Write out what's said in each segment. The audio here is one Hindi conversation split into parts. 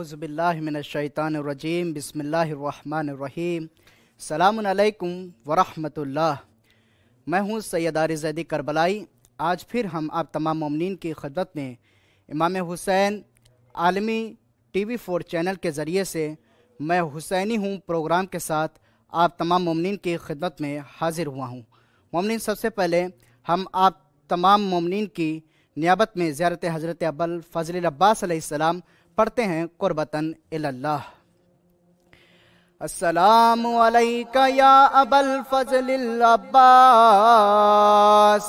औज़ुबिल्लाहि मिनश्शैतानिर्रजीम बिस्मिल्लाहिर्रहमानिर्रहीम सलामुन अलैकुम वरहमतुल्लाह। मैं हूँ सैयद आरिज़ ज़ैदी करबलाई। आज फिर हम आप तमाम मोमिनीन की खिदमत में इमाम हुसैन आलमी TV4 चैनल के ज़रिए से मैं हुसैनी हूँ प्रोग्राम के साथ आप तमाम मोमिनीन की खिदमत में हाज़िर हुआ हूँ। मोमिनीन, सबसे पहले हम आप तमाम मोमिनीन की नियाबत में ज़ियारत हज़रत अबुल फ़ज़ल अब्बास अलैहिस्सलाम पढ़ते हैं कुर्बतन इलल्लाह। अस्सलामु अलैका या अबुल फ़ज़ल अब्बास,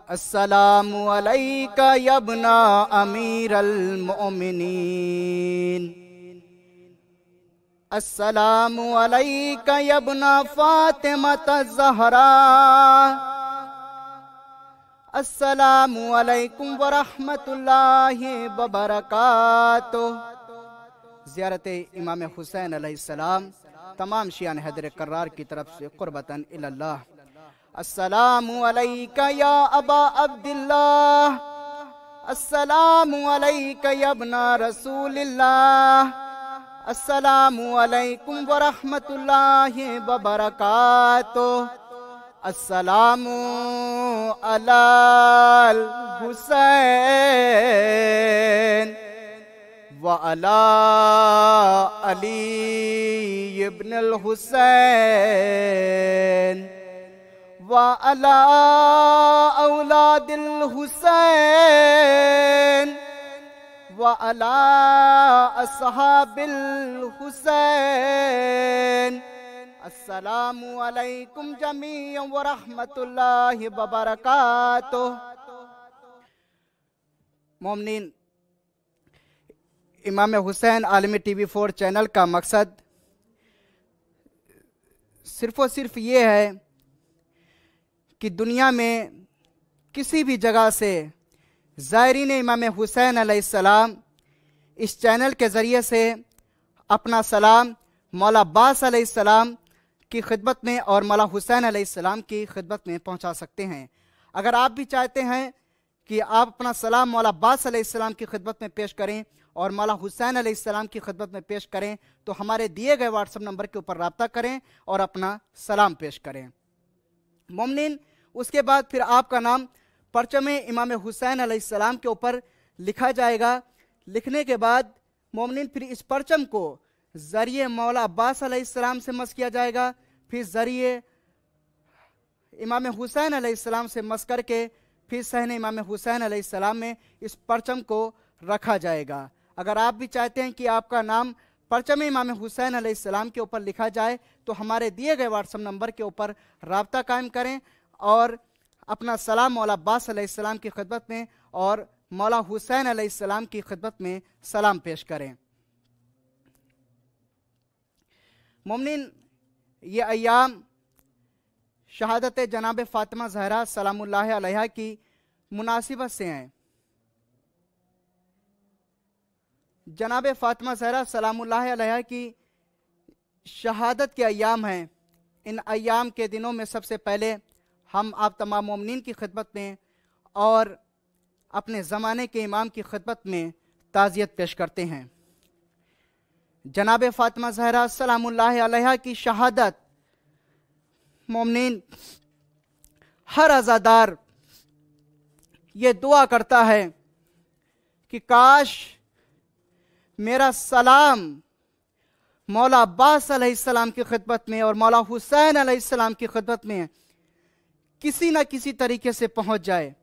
अस्सलामु अलैका या इब्ना अमीरल मोमिनीन, अस्सलामु अलैका या इब्ना फ़ातिमत ज़हरा, अस्सलामु अलैकुम वरहमतुल्लाहि वबरकातुह। ज़ियारत इमाम हुसैन अलैहिस्सलाम तमाम शियान हैदर कर्रार की तरफ से कुर्बतन इलल्लाह। अस्सलामु अलैका या अबा अब्दिल्लाह, अस्सलामु अलैका या इब्ना रसूलिल्लाह, अस्सलामु अलैकुम वरहमतुल्लाहि वबरकातुह। अस्सलामु अलल हुसैन व अला अली इब्नुल हुसैन व अला औलादिल हुसैन व अला अस्हाबिल हुसैन। अस्सलामु अलैकुम जमीअन व रहमतुल्लाहि व बरकातुह। मोमिनीन, इमाम हुसैन आलमी TV4 चैनल का मकसद सिर्फ़ और सिर्फ ये है कि दुनिया में किसी भी जगह से ज़ायरीन इमाम हुसैन अलैहिस्सलाम इस चैनल के ज़रिए से अपना सलाम मौला अब्बास अलैहिस्सलाम की खिदमत में और मौला हुसैन अलैहिस्सलाम की खिदमत में पहुंचा सकते हैं। अगर आप भी चाहते हैं कि आप अपना सलाम मौला अब्बास अलैहिस्सलाम की खिदमत में पेश करें और मौला हुसैन अलैहिस्सलाम की खिदमत में पेश करें तो हमारे दिए गए व्हाट्सएप नंबर के ऊपर रब्ता करें और अपना सलाम पेश करें। मोमिनीन, उसके बाद फिर आपका नाम परचम इमाम हुसैन अलैहिस्सलाम के ऊपर लिखा जाएगा। लिखने के बाद मोमिनीन फिर इस परचम को ज़रिए मौला अब्बास अलैहिस्सलाम से मस किया जाएगा, फिर ज़रिए इमाम हुसैन अलैहिस्सलाम से मस करके फिर सहने इमाम हुसैन अलैहिस्सलाम में इस परचम को रखा जाएगा। अगर आप भी चाहते हैं कि आपका नाम परचम इमाम हुसैन अलैहिस्सलाम के ऊपर लिखा जाए तो हमारे दिए गए व्हाट्सएप नंबर के ऊपर राब्ता कायम करें और अपना सलाम मौला अब्बास अलैहिस्सलाम की खिदमत में और मौला हुसैन अलैहिस्सलाम की खिदमत में सलाम पेश करें। मोमिनीन, ये अय्याम शहादत जनाब फ़ातिमा ज़हरा सलामुल्लाह अलैहा की मुनासिबत से हैं। जनाब फ़ातिमा ज़हरा सलामुल्लाह अलैहा की शहादत के अय्याम हैं। इन अय्याम के दिनों में सबसे पहले हम आप तमाम मोमिनीन की खिदमत में और अपने ज़माने के इमाम की खिदमत में ताज़ियत पेश करते हैं। जनाब फ़ातिमा ज़हरा सलामुल्लाह अलैहा की शहादत मोमिनीन, हर अज़ादार ये दुआ करता है कि काश मेरा सलाम मौला अब्बास अलैहिस्सलाम की खिदमत में और मौला हुसैन अलैहिस्सलाम की खिदमत में किसी न किसी तरीके से पहुंच जाए।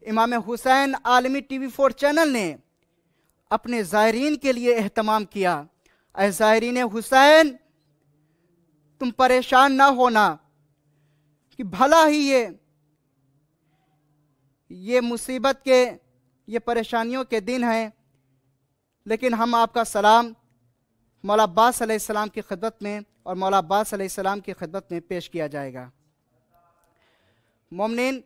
इमाम हुसैन आलमी TV4 चैनल ने अपने ज़ायरीन के लिए एहतमाम किया। ऐ ज़ायरीन हुसैन, तुम परेशान ना होना कि भला ही ये मुसीबत के, ये परेशानियों के दिन हैं, लेकिन हम आपका सलाम मौला अब्बास अलैहिस्सलाम की खिदमत में और मौला अब्बास अलैहिस्सलाम की खिदमत में पेश किया जाएगा। मोमिनीन,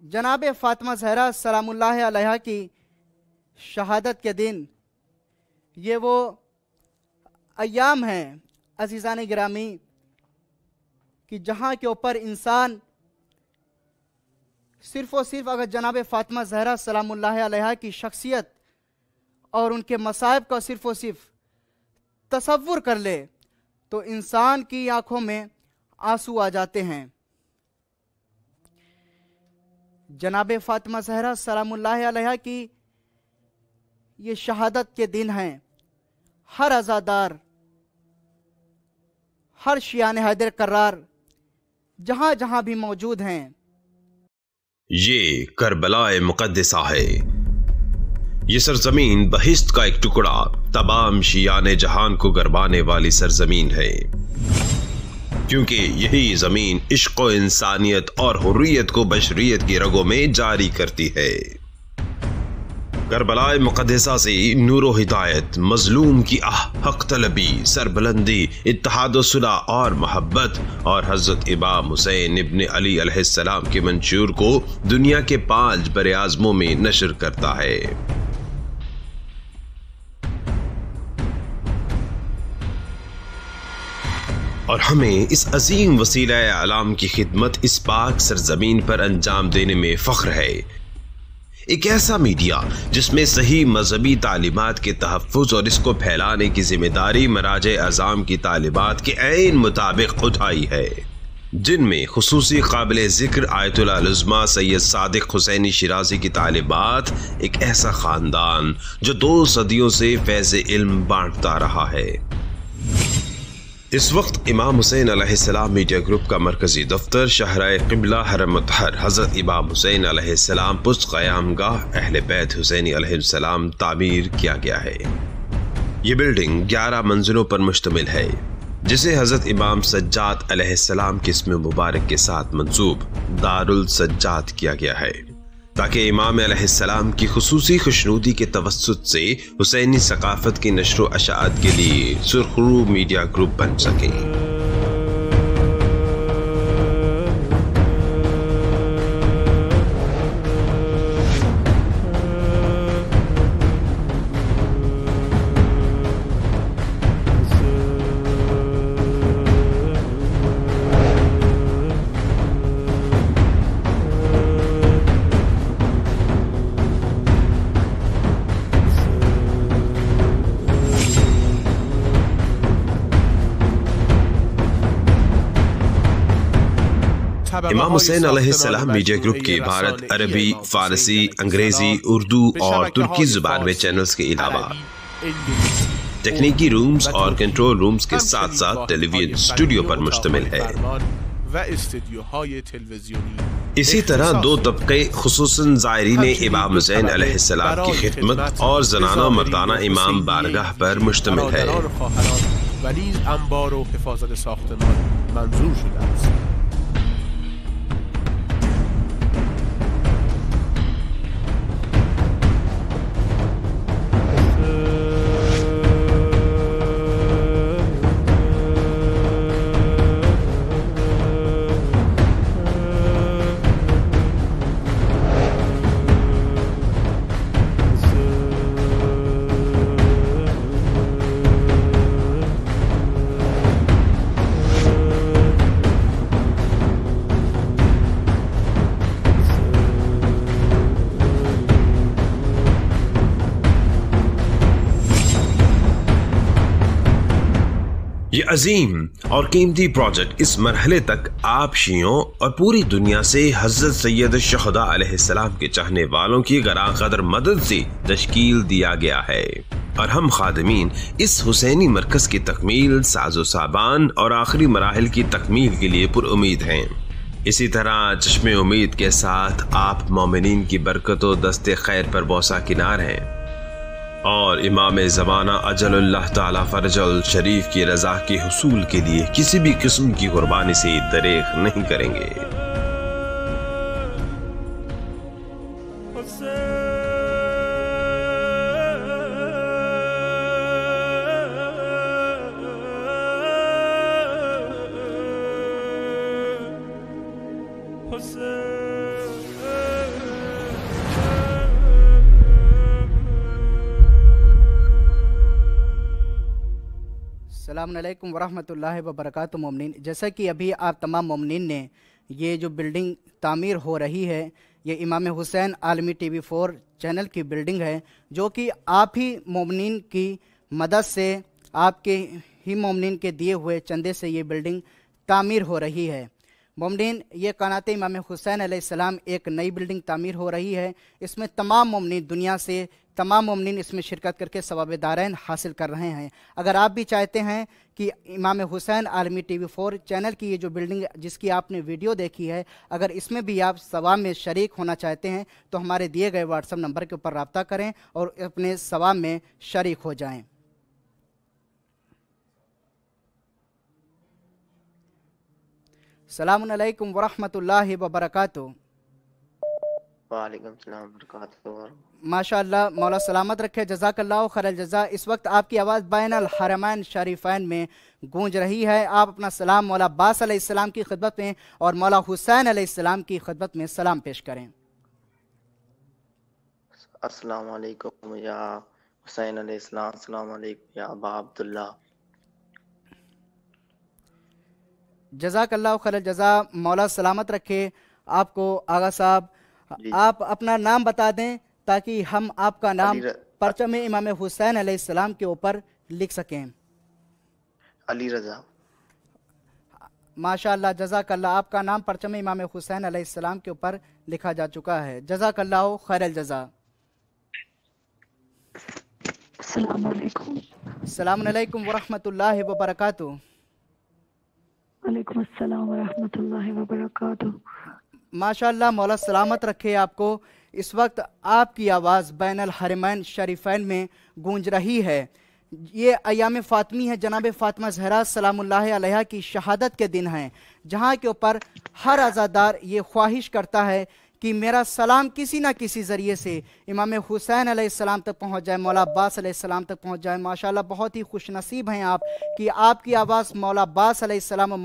जनाब फ़ातिमा ज़हरा सलामुल्लाह अलैहा की शहादत के दिन ये वो अय्याम हैं अज़ीज़ान गिरामी कि जहाँ के ऊपर इंसान सिर्फ़ और सिर्फ अगर जनाब फ़ातिमा ज़हरा सलामुल्लाह अलैहा की शख्सियत और उनके मसाइब का सिर्फ़ और सिर्फ तसव्वुर कर ले तो इंसान की आंखों में आंसू आ जाते हैं। जनाब फ़ातिमा ज़हरा सलामुल्लाह अलैहा की ये शहादत के दिन हैं। हर अज़ादार, हर शियाने हैदर कर्रार जहां जहां भी मौजूद हैं, ये करबलाए मुक़द्दसा है। ये सरजमीन बहिश्त का एक टुकड़ा तमाम शियाने जहान को गरबाने वाली सरजमीन है, क्योंकि यही जमीन इश्क़ व इंसानियत और हुर्रियत को बशरियत की रगों में जारी करती है। करबलाए मुक़द्दसा से नूरो हिदायत, मजलूम की हक तलबी, सरबुलंदी, इत्तेहाद व सुलह और मोहब्बत और हज़रत इमाम हुसैन इब्न अली अलैहिस्सलाम के मंशूर को दुनिया के 5 बरे आज़मों में नशर करता है। और हमें इस अजीम वसीला आलाम की खिदमत इस पाक सरजमीन पर अंजाम देने में फ़ख्र है। एक ऐसा मीडिया जिसमें सही मजहबी तालीमात के तहफ़्फ़ुज़ और इसको फैलाने की जिम्मेदारी मराजे अज़ाम की तालीमात के ऐन मुताबिक उठाई है, जिनमें खुसूसी काबिल ज़िक्र आयतुल उज़्मा सैयद सादिक हुसैनी शिराज़ी की तालीमात, एक ऐसा ख़ानदान जो 2 सदियों से फैज़ इल्म बांटता रहा है। इस वक्त इमाम हुसैन अलैहिस्सलाम मीडिया ग्रुप का मरकजी दफ्तर शाहराए क़िबला हरम मुतहर हज़रत इमाम हुसैन अलैहिस्सलाम पुस्त क़यामगाह अहले बैत हुसैनी अलैहिस्सलाम तामीर किया गया है। ये बिल्डिंग 11 मंजिलों पर मुश्तमिल है, जिसे हज़रत इमाम सज्जाद अलैहिस्सलाम के इस्म मुबारक के साथ मंसूब दारुल सज्जाद किया गया है, ताकि इमाम अलैहिस्सलाम की खुसूसी खुशनूदी के तवस्सुत से हुसैनी सकाफत की नश्र व अशाअत के लिए सुर्खरू मीडिया ग्रुप बन सके। इमाम हुसैन अलैहिस्सलाम मीडिया ग्रुप के भारत, अरबी, फारसी, अंग्रेजी, उर्दू और तुर्की जुबान में चैनल्स के अलावा तकनीकी रूम्स और कंट्रोल रूम्स के साथ साथ टेलीविजन स्टूडियो पर मुश्तमिल है। इसी तरह 2 तबके खुसूसन ज़ायरीन इमाम हुसैन अलैहिस्सलाम की खिदमत और ज़नाना मर्दाना इमाम बारगाह पर मुश्तमिल है। ये अजीम और कीमती प्रोजेक्ट इस मरहले तक आप शियों और पूरी दुनिया से हज़रत सैयद शुहदा अलैहिस्सलाम के चाहने वालों की गरां कदर मदद से तश्कील दिया गया है, और हम खादिमीन इस हुसैनी मरकज की तकमील, साजो साबान और आखिरी मराहिल की तकमील के लिए पुरुमीद हैं। इसी तरह चश्मे उम्मीद के साथ आप मोमिनीन की बरकतों दस्ते खैर पर बौसा किनार हैं और इमाम ज़माना अजलुल्लाह ताला फरजल शरीफ की रज़ा के हुसूल के लिए किसी भी किस्म की कुर्बानी से दरेख नहीं करेंगे। अस्सलामुअलैकुम वरहमतुल्लाहि वबरकातुहू। मोमिनीन, जैसा कि अभी आप तमाम मोमिनीन ने ये जो बिल्डिंग तामीर हो रही है ये इमाम हुसैन आलमी TV4 चैनल की बिल्डिंग है, जो कि आप ही मोमिनीन की मदद से, आपके ही मोमिनीन के दिए हुए चंदे से ये बिल्डिंग तामीर हो रही है। मोमिनीन, ये कानाते इमाम हुसैन अलैहिस्सलाम एक नई बिल्डिंग तामीर हो रही है। इसमें तमाम मोमिनीन, दुनिया से तमाम मोमिनीन इसमें शिरकत करके सवाब दारैन हासिल कर रहे हैं। अगर आप भी चाहते हैं कि इमाम हुसैन आलमी TV4 चैनल की ये जो बिल्डिंग जिसकी आपने वीडियो देखी है, अगर इसमें भी आप सवाब में शरीक होना चाहते हैं तो हमारे दिए गए व्हाट्सएप नंबर के ऊपर रब्ता करें और अपने सवाब में शरीक हो जाएं। सलामुन अलैकुम वरहमतुल्लाहि वबरकातुहू। वालेकुम सलाम वबरकातुहू। माशाअल्लाह, मौला सलामत रखे, जज़ाकल्लाहु खैरल जज़ा। इस वक्त आपकी आवाज़ बैनल हरमैन शरीफैन में गूंज रही है। आप अपना सलाम मौला अब्बास अलैहिस्सलाम की खिदमत में और मौला हुसैन अलैहिस्सलाम की खिदमत में सलाम पेश करें। अस्सलाम वालेकुम या हुसैन अलैहिस्सलाम, अस्सलाम वालेकुम या अबा अब्दुल्ला। जज़ाकल्लाहु खैरल जज़ा, मौला सलामत रखे आपको। आगा साहब, जी आप अपना नाम बता दें ताकि हम आपका नाम अली परचम इमाम हुसैन अलैहिस्सलाम के ऊपर लिख सकें। अली रजा। माशाअल्लाह, जज़ाकल्लाह, आपका नाम परचम इमाम हुसैन अलैहिस्सलाम के ऊपर लिखा जा चुका है। जज़ाकल्लाहु खैरल जज़ा। अस्सलाम वालेकुम। अस्सलाम अलैकुम वरहमतुल्लाहि वबरकातुहू। वालेकुम अस्सलाम वरहमतुल्लाहि वबरकातुहू। माशाअल्लाह, मौला सलामत रखे आपको। इस वक्त आपकी आवाज़ बैनल हरमैन शरीफैन में गूंज रही है। ये अयाम फ़ातिमी है, जनाब फ़ातिमा ज़हरा सलामुल्लाह अलैहा की शहादत के दिन हैं, जहाँ के ऊपर हर अज़ादार ये ख्वाहिश करता है कि मेरा सलाम किसी ना किसी ज़रिए से इमाम हुसैन अलैहिस्सलाम तक पहुँच जाए, मौला अब्बास अलैहिस्सलाम तक पहुँच जाए। माशाअल्लाह, बहुत ही खुशनसीब हैं आप कि आपकी आवाज़ मौला अब्बास अलैहिस्सलाम और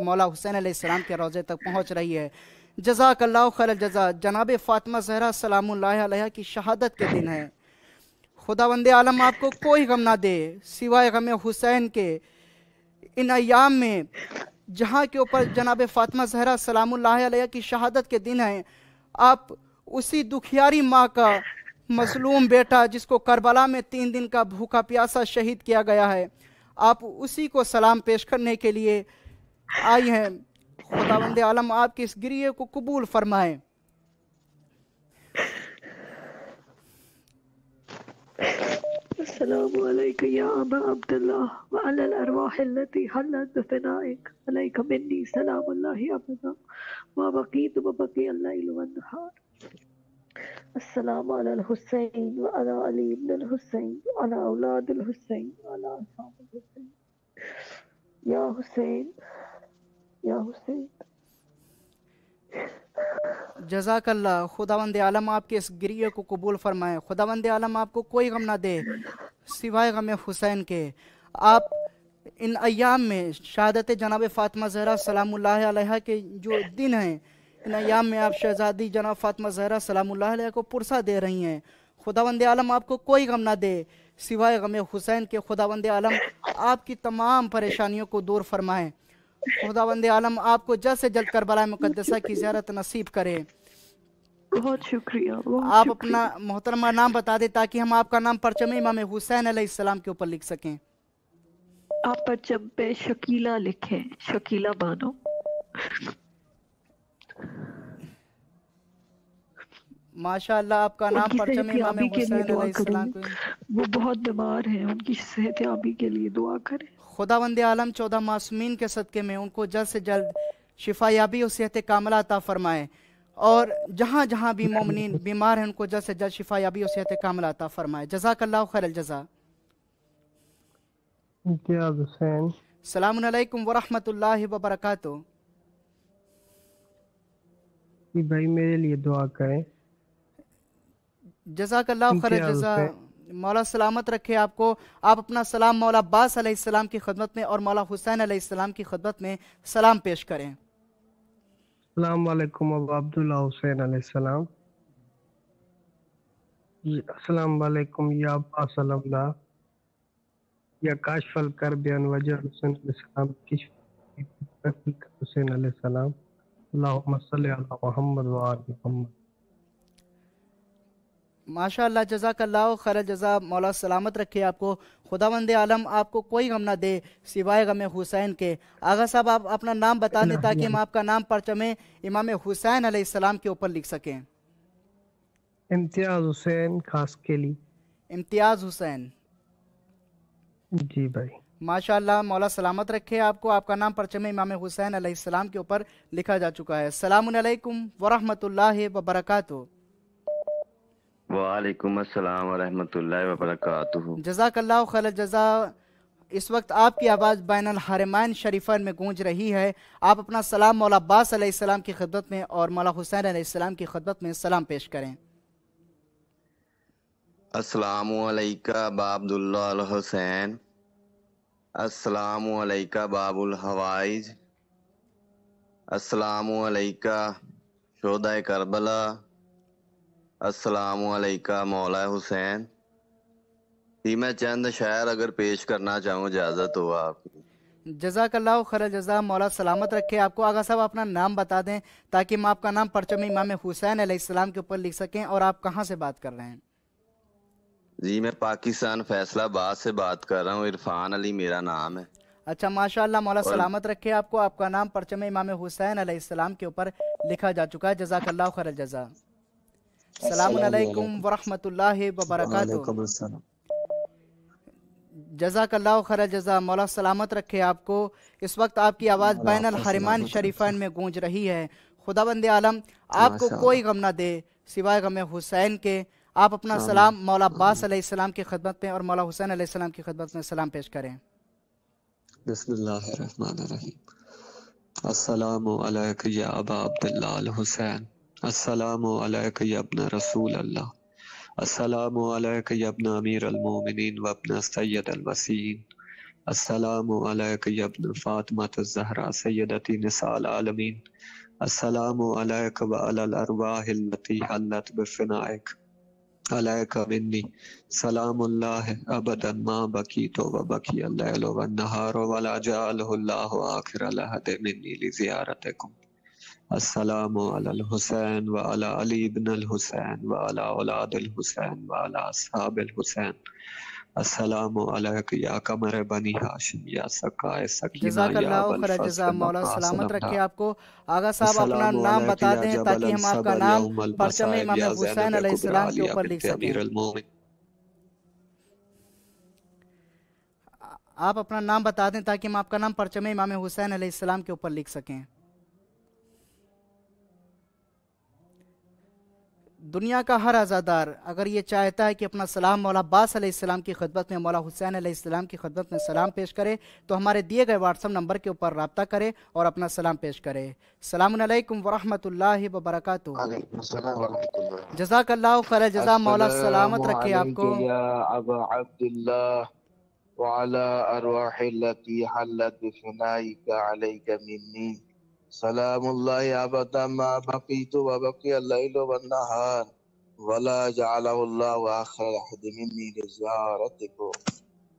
मौला हुसैन अलैहिस्सलाम के रोज़े तक पहुँच रही है। जज़ाकल्लाहु खैरल जज़ा। जनाब फ़ातिमा ज़हरा सलामुल्लाह अलैहा की शहादत के दिन है। खुदावंद आलम आपको कोई गम ना दे सिवाय गम हुसैन के। इन अयाम में जहाँ के ऊपर जनाब फ़ातिमा ज़हरा सलामुल्लाह अलैहा की शहादत के दिन है, आप उसी दुखियारी माँ का मज़लूम बेटा जिसको करबला में 3 दिन का भूखा प्यासा शहीद किया गया है, आप उसी को सलाम पेश करने के लिए आई हैं। खुदावंद आलम आपकी इस गिरिये को कबूल फरमाए। अस्सलामु अलैका या अबा अब्दुल्लाह व अलल अरवाह अल्लती हल्लत बिफनाइक अलैका मिन्नी सलामुल्लाहि अबदा व बकीत व बकी अल-लैल वन नहार। अस्सलामु अलल हुसैन व अला अली इब्न अल हुसैन व अला औलाद अल हुसैन व अला असहाब अल हुसैन। या हुसैन या हुसैन। जज़ाकल्लाह, खुदावंद आलम आपके इस गिरिये को कबूल फरमाए। खुदावंद आलम आपको कोई गम ना दे सिवाय गम हुसैन के। आप इन अयाम में शहादत जनाब फ़ातिमा ज़हरा सलामुल्लाह अलैहा के जो दिन हैं, इन अयाम में आप शहज़ादी जनाब फ़ातिमा ज़हरा सलामुल्लाह अलैहा को पुरसा दे रही हैं। खुदावंद आलम आपको कोई गम ना दे सिवाय गम हुसैन के। खुदावंद आलम आपकी तमाम परेशानियों को दूर फरमाए। खुदावंद आलम आपको जल्द से जल्द करबला मुक़द्दसा की ज़ियारत नसीब करे। बहुत शुक्रिया। आप अपना मोहतरमा नाम बता दें ताकि हम आपका नाम परचम इमाम हुसैन अलैहिस्सलाम के ऊपर लिख सकें। आप परचम पे शकीला लिखें, शकीला बानो। माशाअल्लाह, आपका नाम परचम इमाम हुसैन अलैहिस्सलाम को। वो बहुत बीमार हैं, उनकी सेहतयाबी के लिए दुआ करें। खुदावंद आलम 14 मासूमीन के सदक़े में उनको जल्द से जल्द शिफायाबी और सेहत कामिला अता फरमाए, और जहाँ जहाँ भी मोमिनीन बीमार हैं उनको जल्द से जल्द शिफायाबी और सेहत कामिला अता फरमाए। जज़ाकल्लाहु खैरल जज़ा। सलामुन अलैकुम वरहमतुल्लाहि वबरकातुहू। भाई मेरे लिए दुआ करें। जज़ाकल्लाहु खैरल जज़ा। मौला सलामत रखे आपको। आप अपना सलाम मौला अब्बास अलैहिस्सलाम की खिदमत में और मौला हुसैन अलैहिस्सलाम की खिदमत में सलाम पेश करें। अस्सलाम वालेकुम अबा अब्दुल्ला हुसैन अलैहिस्सलाम। अस्सलाम वालेकुम या अब्बास अलमला या काशफल करबियन वजह हुसैन अलैहिस्सलाम की हुसैन अलैहिस्सलाम। अल्लाहुम्मा सल्ली अला मुहम्मद व आलि मुहम्मद। माशाअल्लाह, जज़ाकल्लाह खैर जज़ा। मौला सलामत रखे आपको। खुदावंद आलम आपको कोई गम ना दे सिवाय गम हुसैन के। आगा साहब, आप अपना नाम बता दें ताकि हम आपका नाम परचमे इमाम हुसैन अलैहिस्सलाम के ऊपर लिख सकें। इम्तियाज हुसैन खासकेली। इम्तियाज़ हुसैन। जी भाई। माशाअल्लाह, मौला सलामत रखे आपको। आपका नाम परचमे इमाम हुसैन अलैहिस्सलाम के ऊपर लिखा जा चुका है। अस्सलामु अलैकुम वरहमतुल्लाहि वबरकातुहू। वालेकुम अस्सलाम वरहमतुल्लाहि वबरकातुहू। जज़ाकल्लाह खैर जज़ा। इस वक्त आपकी आवाज़ बैनुल हरमैन शरीफैन में गूंज रही है। आप अपना सलाम मौला अब्बास अलैहिस्सलाम की खिदमत में और मौला हुसैन अलैहिस्सलाम की खिदमत में सलाम पेश करें। अस्सलामु अलैका अबा अब्दुल्लाह अल हुसैन। अस्सलामु अलैका बाबुल हवाइज। अस्सलामु अलैका शोदाए करबला। अस्सलामु अलैका मौला हुसैन। जी मैं चंद शायर अगर पेश करना चाहूँ, इजाज़त हो आपकी। जज़ाकल्लाह खैर जज़ा। मौला सलामत रखे आपको। आगा साहब, अपना नाम बता दें ताकि हम आपका नाम परचम इमाम हुसैन अलैहिस्सलाम के ऊपर लिख सकें। और आप कहाँ से बात कर रहे हैं? जी मैं पाकिस्तान फैसलाबाद से बात कर रहा हूँ। इरफान अली मेरा नाम है। अच्छा, माशाअल्लाह, मौला और सलामत रखे आपको। आपका नाम परचम इमाम हुसैन अलैहिस्सलाम के ऊपर लिखा जा चुका है। जज़ाकल्लाह खैर जज़ा। सलामुन अलैकुम वरहमतुल्लाहि वबरकातुहू। वालेकुम अस्सलाम। जज़ाकल्लाह खैर जज़ा। मौला सलामत रखे आपको। इस वक्त आपकी आवाज़ मौला बैनुल आपको हरमैन सलामत शरीफैन रखे। में गूंज रही है। खुदाबंद आलम आपको कोई माशाअल्लाह। गम ना दे सिवाय गम हुसैन के। आप अपना आमीन सलाम मौला अब्बास आमीन। अलैहिस्सलाम की खिदमत में और मौला हुसैन अलैहिस्सलाम की खिदमत में सलाम पेश करें। बिस्मिल्लाहिर्रहमानिर्रहीम। अस्सलामु अलैका या अबा अब्दुल्लाह अल हुसैन। अस्सलामु अलैका या इब्न रसूल अल्लाह। अस्सलामु अलैका या इब्न अमीर अल मोमिनीन व इब्न सय्यद अल वसीन। अस्सलामु अलैका या इब्न फातिमा ज़हरा सय्यदती निसाल आलमीन। अस्सलामु अलैका व अलल अरवाहिल लती हल्लत बिफ़नाइक। अलैका मिन्नी सलामुल्लाह अबदन मा बकीतु व बकियल लैलु वन नहारु वला जअलहुल्लाहु आखिरल अहद मिन्नी लिज़ियारतिकुम। अस्सलामु अलल हुसैन व अला अली इब्नुल हुसैन व अला औलादिल हुसैन व अला अस्हाबिल हुसैन। अस्सलामु अलैका या कमर बनी हाशिम या सकाए सकीना या जज़ाकल्लाह अबल खैर जज़ा। फज़ल मौला मक़ासिद सलामत रखे अब्दा। आपको। आगा साहब, अपना अस्सलामु नाम अलैका बता या दें ताकि जबल हम आपका सबर नाम यौमल परचम मसाइब इमाम या हुसैन ज़ैनब कुबरा अलैहिस्सलाम के आलिया ऊपर लिख बिन्त सकें। अमीरुल मोमिनीन। आप अपना नाम बता दें ताकि हम आपका नाम परचम इमाम हुसैन अलैहिस्सलाम के ऊपर लिख सकें। दुनिया का हर आज़ादार अगर ये चाहता है कि अपना सलाम मौला अब्बास अलैहिस्सलाम की खिदमत में, मौला हुसैन अलैहिस्सलाम की खिदमत में सलाम पेश करे तो हमारे दिए गए व्हाट्सएप नंबर के ऊपर रब्ता करे और अपना सलाम पेश करे। सलामुन अलैकुम वरहमतुल्लाहि वबरकातुहू। वालेकुम अस्सलाम वरहमतुल्लाह। जज़ाकल्लाह खैर जज़ा। मौला अस्सलामु सलामत रखे अलैका आपको। या अबा अब्दुल्लाह व अला अरवाहिल्लती हल्लत बिफनाइका अलैका मिन्नी सलामुल्लाहि अबदा मा बकीतु व बकियल लैलु वन नहार वला जअलहुल्लाहु आखिर अहद मिन्नी लिज़ियारतिकुम।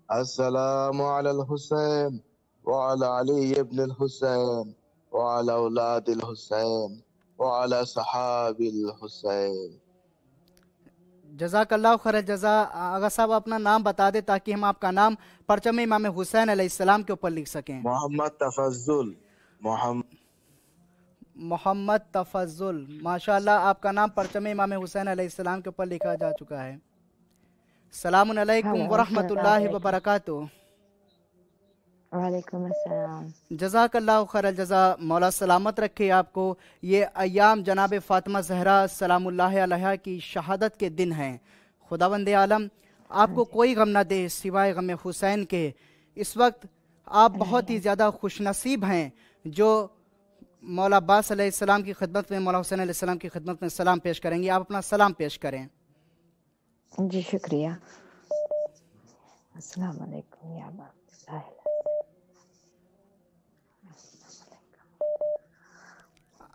अस्सलामु अलल हुसैन व अला अली इब्नुल हुसैन व अला औलादिल हुसैन व अला सहाबिल हुसैन। जज़ाकल्लाह खैर जज़ा। अगर साहब अपना नाम बता दें ताकि हम आपका नाम परचम इमाम हुसैन अलैहिस्सलाम के ऊपर लिख सकें। मोहम्मद तफज्जुल। मोहम्मद मोहम्मद तफज्जुल। माशाअल्लाह, आपका नाम परचम इमाम हुसैन अलैहिस्सलाम के ऊपर लिखा जा चुका है। सलामुन अलैकुम हेलो, अस्सलाम वरहमतुल्लाहि वालेकुम। वबरकातुहू। वालेकुम अस्सलाम। जज़ाकल्लाह खैर जज़ा। मौला सलामत रखे आपको। ये अयाम जनाब फ़ातिमा ज़हरा सलामुल्लाह अलैहा की शहादत के दिन हैं। खुदावंद आलम हाँ आपको जी। कोई गम ना दे सिवाय गम हुसैन के। इस वक्त आप बहुत ही अल्हम्दुलिल्लाह। ज़्यादा खुशनसीब हैं जो मौला अब्बास अलैहिस्सलाम की खिदमत में, मौला हुसैन अलैहिस्सलाम की खिदमत में सलाम पेश करेंगे। आप अपना सलाम पेश करें। जी शुक्रिया। अस्सलाम वालेकुम या अबा अब्दुल्लाह।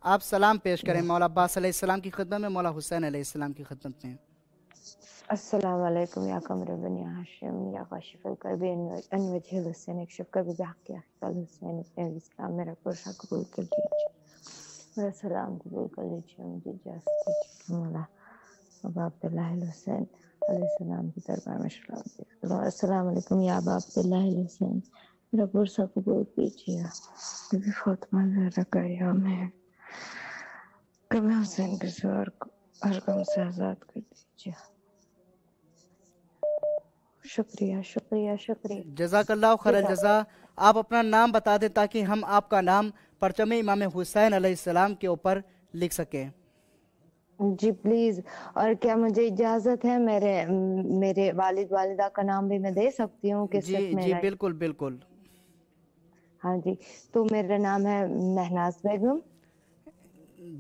आप सलाम पेश करें या मौला अब्बास अलैहिस्सलाम की खिदमत में, मौला हुसैन अलैहिस्सलाम की खिदमत में। अस्सलाम वालेकुम या कमर बनी हाशिम या काशिफुल कर्बी अन वजहिल हुसैन इक्शिफ कर्बी बिहक़्क़ि अख़िकल हुसैन इब्न इस्लाम। मेरा पुरसा कबूल कर लीजिए। मेरा सलाम कबूल कर लीजिए, मुझे इजाज़त दीजिए मौला अबा अब्दुल्लाह हुसैन अलैहिस्सलाम की दरबार में सलाम दीजिए। अस्सलाम वालेकुम या अबा अब्दुल्लाह हुसैन, मेरा पुरसा कबूल कीजिए। बीबी फातिमा ज़हरा का याम है, कभी हुसैन के सवार को हर गम से आज़ाद कर दीजिए। शुक्रिया शुक्रिया शुक्रिया। जज़ाकल्लाहु खैरल जज़ा। आप अपना नाम बता दें ताकि हम आपका नाम परचम इमाम हुसैन अलैहिस्सलाम के ऊपर लिख सकें। जी प्लीज। और क्या मुझे इजाजत है मेरे वालिद वालिदा का नाम भी मैं दे सकती हूँ कि जी सिर्फ जी मेरा? बिल्कुल बिल्कुल। हाँ जी, तो मेरा नाम है महनाज बेगम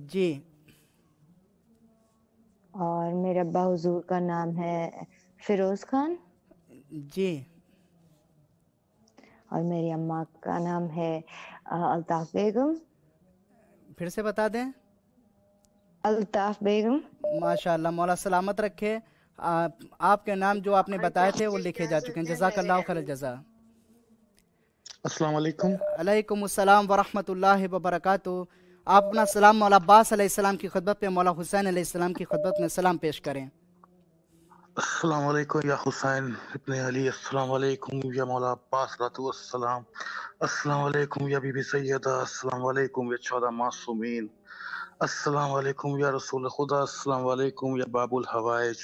जी। और मेरे अब्बा हुजूर का नाम है फिरोज खान जी। और मेरी अम्मा का नाम है अल्ताफ बेगम। फिर से बता दें। अल्ताफ बेगम। माशाल्लाह, मौला सलामत रखे। आपके नाम जो आपने बताए थे वो लिखे जा चुके हैं। जज़ाकल्लाहु खैरल जज़ा। अस्सलाम वालेकुम। अलैकुम अस्सलाम वरहमतुल्लाहि वबरकातुहू। आप अपना सलाम मौला अब्बास अलैहिस्सलाम की खिदमत में मौला हुसैन अलैहिस्सलाम की खिदमत में सलाम पेश करें। अस्सलाम वालेकुम या हुसैन इब्ने अली, अस्सलाम वालेकुम या मौला अब्बास अलैहिस्सलाम, अस्सलाम वालेकुम या बीबी सैयदा, अस्सलाम वालेकुम या 14 मासूमीन, अस्सलाम वालेकुम या रसूल खुदा, अस्सलाम वालेकुम या बाबुल हवाइज।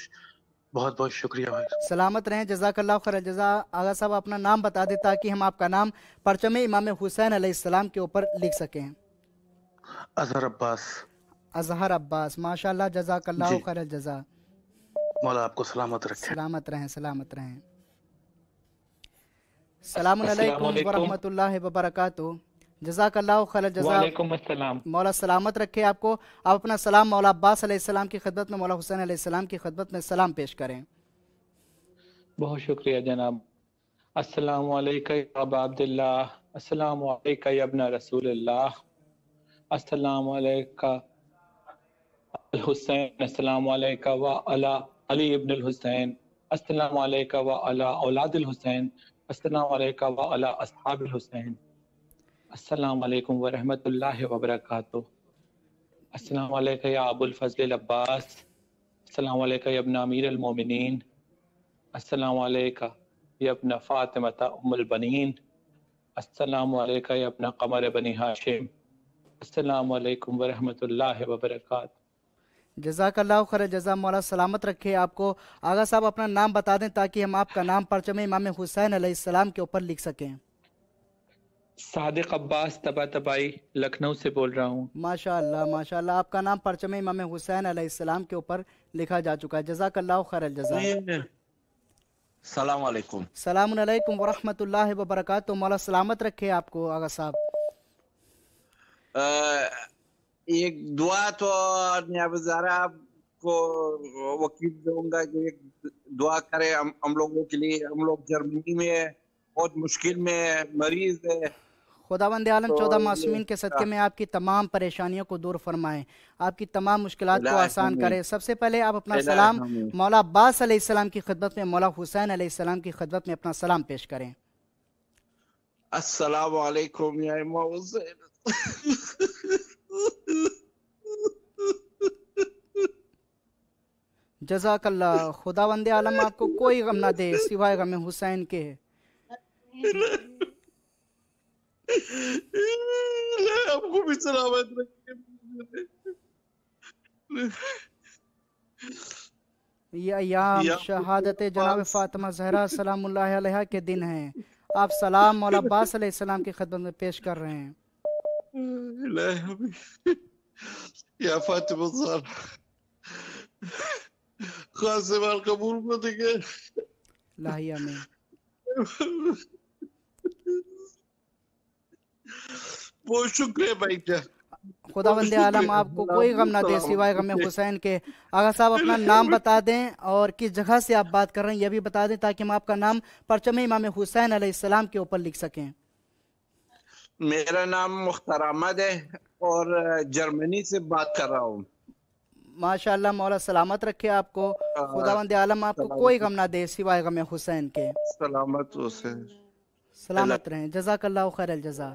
बहुत बहुत शुक्रिया भाई। सलामत रहें। जज़ाकल्लाहु खैरल जज़ा। आगा साहब अपना नाम बता दें ताकि हम आपका नाम परचम इमाम हुसैन अलैहिस्सलाम के ऊपर लिख सकें। अजहर अब्बास। अजहर अब्बास, माशाल्लाह, जज़ाकल्लाहु खैरल जज़ा। मौला आपको सलामत रखे। सलामत रहें सलामत रहें। सलामुन अलैकुम वरहमतुल्लाहि वबरकातुहू। जज़ाकल्लाहु खैरल जज़ा। वालेकुम अस्सलाम। मौला सलामत रखे आपको। आप अपना सलाम मौला अब्बास अलैहिस्सलाम की खिदमत में मौला हुसैन अलैहिस्सलाम की खिदमत में सलाम पेश करें। बहुत शुक्रिया जनाब। अस्सलामु अलैका या अबा अब्दुल्लाह, अस्सलामु अलैका या इब्न रसूलुल्लाह, अस्सलामु अलैका अल हुसैन, अस्सलामु अलैका व अला अली इब्न अल हुसैन, अस्सलामु अलैका व अला औलाद अल हुसैन, अस्सलामु अलैका व अला अस्हाब अल हुसैन, अस्सलामु अलैकुम व रहमतुल्लाहि व बरकातुहू, अस्सलामु अलैका या अबुल फज़ल अल अब्बास, अस्सलामु अलैका या इब्न अमीर अल मोमिनीन, अस्सलामु अलैका या इब्न फातिमा उम्मुल बनीन, अस्सलामु अलैका या इब्न क़मर बनी हाशिम, अस्सलामु अलैकुम व रहमतुल्लाहि व बरकातुहू। जज़ाकल्लाहु खैर जज़ा। मौला सलामत रखे आपको। आगा साहब अपना नाम बता दें ताकि हम आपका नाम परचम इमाम हुसैन अलैहिस्सलाम के ऊपर लिख सकें। सादिक अब्बास तबातबाई लखनऊ से बोल रहा हूँ। माशाअल्लाह माशाअल्लाह, आपका नाम परचम इमाम हुसैन अलैहिस्सलाम के ऊपर लिखा जा चुका है। जज़ाकल्लाहु खैरल जज़ा। सलाम अलैकुम। सलामुन अलैकुम वरहमतुल्लाहि वबरकातुहू। मौला सलामत रखे आपको आगा साहब। एक दुआ तो ज़रा आपको वकील दूंगा कि एक दुआ करें हम लोगों के लिए। हम लोग जर्मनी में बहुत मुश्किल में मरीज है। खुदावंद आलम 14 मासूमीन के सदक़े में आपकी तमाम परेशानियों को दूर फरमाएं, आपकी तमाम मुश्किलात को आसान करें। सबसे पहले आप अपना सलाम मौला अब्बास अलैहिस्सलाम की खिदमत में मौला हुसैन अलैहिस्सलाम की खिदमत में अपना सलाम पेश करें। अस्सलामु अलैकुम या इमाम हुसैन। जज़ाकल्लाह। खुदावंद आलम आपको कोई गम ना दे सिवाय गम हुसैन के। आपको भी सलामत रखे। ये अय्याम शहादत जनाब फातिमा ज़हरा सलामुल्लाह अलैहा के दिन हैं। आप सलाम मौला अब्बास अलैहिस्सलाम की खिदमत में पेश कर रहे हैं। या फातिमा ज़हरा खास सवाल कबूल को देंगे। लाहिया में बहुत शुक्रिया भाई जान। खुदावंद आलम आपको कोई गम ना दे सिवाय गम हुसैन के। आगा साहब अपना नाम बता दें और किस जगह से आप बात कर रहे हैं यह भी बता दें ताकि हम आपका नाम परचम इमाम हुसैन अलैहिस्सलाम के ऊपर लिख सकें। मेरा नाम मुख्तार अहमद है और जर्मनी से बात कर रहा हूँ। माशाअल्लाह, मौला सलामत रखे आपको। खुदावंद आलम आपको कोई गम ना दे सिवाय गम हुसैन के। सलामत हुसैन। सलामत रहें। जज़ाकल्लाहु खैरल जज़ा।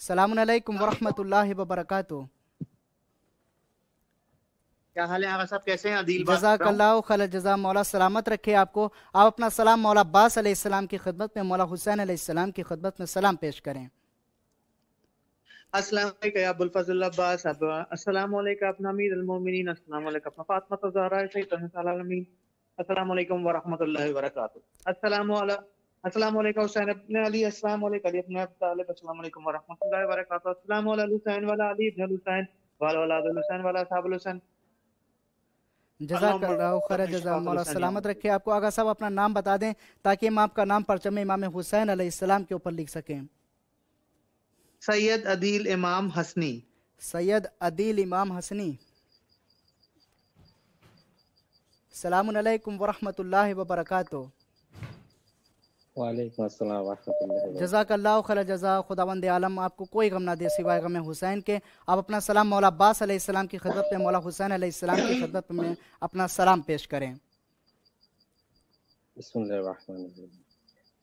सलामुन अलैकुम वरहमतुल्लाहि वबरकातुहू। क्या हाल है आगा साहब, कैसे हैं? अदील बात कर रहा हूं। जज़ाकल्लाहु खैर जज़ा, मौला सलामत रखे आपको। आप अपना सलाम मौला अब्बास अलैहिस्सलाम की खिदमत में, मौला हुसैन अलैहिस्सलाम की खिदमत में सलाम पेश करें। अस्सलाम वालेकुम या अबुल फजल अब्बास, अस्सलाम वालेकुम अपना अमीर अल मोमिनीन, अस्सलाम वालेकुम अपना फातिमा ज़हरा सैयदतुल आलमीन, अस्सलाम वालेकुम व रहमतुल्लाहि व बरकातहू। अस्सलाम वालेकुम हुसैन इब्न अली, अस्सलाम वालेकुम अली इब्न अबी तालिब, अस्सलाम वालेकुम व रहमतुल्लाहि व बरकातहू। अस्सलाम वालेकुम हुसैन वाला अली इब्न हुसैन वाला औलाद हुसैन वाला साहब हुसैन। जज़ाकल्लाहु खैर जज़ा, मौला सलामत रखे आपको। आगा साहब अपना नाम बता दें ताकि हम आपका नाम परचम इमाम हुसैन अलैहिस्सलाम के ऊपर लिख सकें। सैयद अदील इमाम हसनी। सैयद अदील इमाम हसनी। सलामुन अलैकुम वरहमतुल्लाहि वबरकातुहू। वालेकुम अस्सलाम व रहमतुल्लाहि। जज़ाकल्लाहु खैर जज़ा, खुदावंद आलम आपको कोई गम ना दे सिवाय गम हुसैन के। आप अपना सलाम मौला अब्बास अलैहिस्सलाम की खिदमत में, मौला हुसैन अलैहिस्सलाम की खिदमत में अपना सलाम पेश करें। बिस्मिल्लाहिर्रहमानिर्रहीम।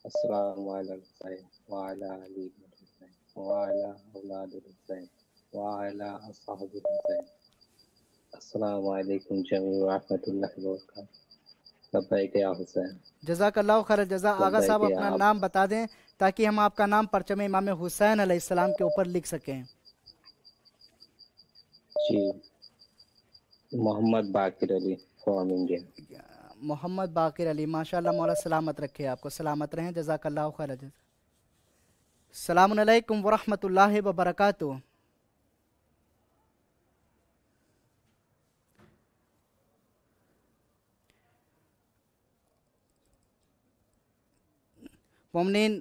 अस्सलामु अला हुसैन व अला अली हुसैन व अला औलाद हुसैन व अला असहाब हुसैन। अस्सलामु अलैकुम जमी व रहमतुल्लाहि व बरकातहू। लब्बैक या हुसैन। जज़ाकल्लाहु खैर जज़ा। आगा साहब अपना नाम बता दें ताकि हम आपका नाम परचम इमाम हुसैन अलैहिस्सलाम के ऊपर लिख सकें। जी, मोहम्मद बाकिर अली फ्रॉम इंडिया। मोहम्मद बाकिर अली, माशाल्लाह, मौला सलामत रखे आपको, सलामत रहें। जज़ाकल्लाहु खैर जज़ा। सलामुन अलैकुम वरहमतुल्लाहि वबरकातुहू। मोमिनीन,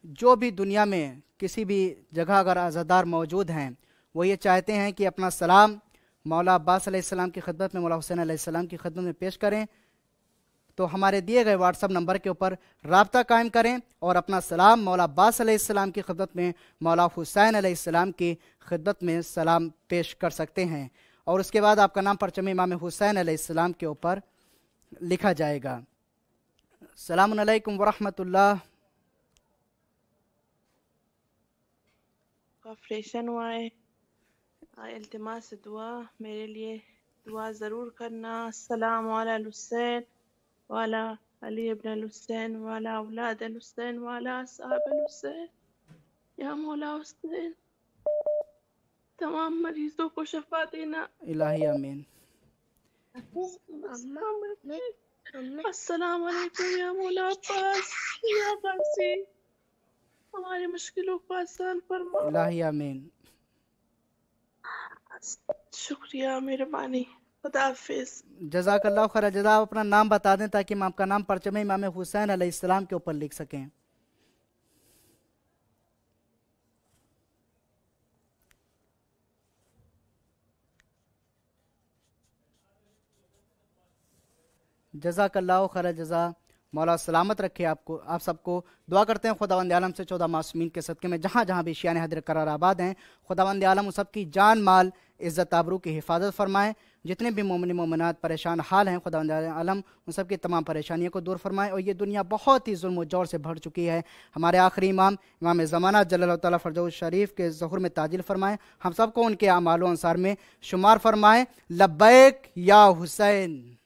जो भी दुनिया में किसी भी जगह अगर आज़ादार मौजूद हैं, वो ये चाहते हैं कि अपना सलाम मौला अब्बास अलैहिस्सलाम की खिदमत में, मौला हुसैन अलैहिस्सलाम की खिदमत में पेश करें, तो हमारे दिए गए व्हाट्सअप नंबर के ऊपर राब्ता कायम करें और अपना सलाम मौला अब्बास अलैहिस्सलाम की खिदमत में, मौला हुसैन अलैहिस्सलाम की खिदमत में सलाम पेश कर सकते हैं। और उसके बाद आपका नाम परचम इमाम हुसैन अलैहिस्सलाम के ऊपर लिखा जाएगा। सलामुन अलैकुम वरहमतुल्लाह। ऑपरेशन हुआ है, इल्तिमास दुआ मेरे लिए दुआ ज़रूर करना। अस्सलाम वाला हुसैन वाला अली इब्न हुसैन वाला औलाद हुसैन वाला साहब हुसैन, या मौला हुसैन तमाम मरीजों को शफा देना इलाही आमीन। अस्सलाम वालेकुम या मौला अब्बास या गाजी, हमारी मुश्किलों को आसान फरमा। इलाही आमीन। शुक्रिया, मेहरबानी, खुदा हाफिज। जज़ाकल्लाहु खैर जज़ा। आप अपना नाम बता दें ताकि हम आपका नाम परचम इमाम हुसैन अलैहिस्सलाम के ऊपर लिख सकें। जज़ाकल्लाहु खैर जज़ा, मौला सलामत रखे आपको, आप सबको। दुआ करते हैं खुदावंद आलम से 14 मासूमीन के सदक़े में जहाँ जहाँ भी शियान हज़रत करार आबाद हैं, खुदावंद आलम उन सब की जान माल इज़्ज़त आबरू की हिफाजत फरमाएँ। जितने भी मोमिन मोमिनात परेशान हाल हैं, खुदावंद आलम उन सब की तमाम परेशानियों को दूर फरमाएँ। और ये दुनिया बहुत ही जुल्म जौर से भर चुकी है। हमारे आखिरी इमाम ज़माना जल्लल्लाहु तआला फ़रजहु शरीफ के ज़ुहूर में ताजिल फरमाएँ। हम सबको उनके आमाल व अंसार में शुमार फरमाएँ। लब्बैक या हुसैन।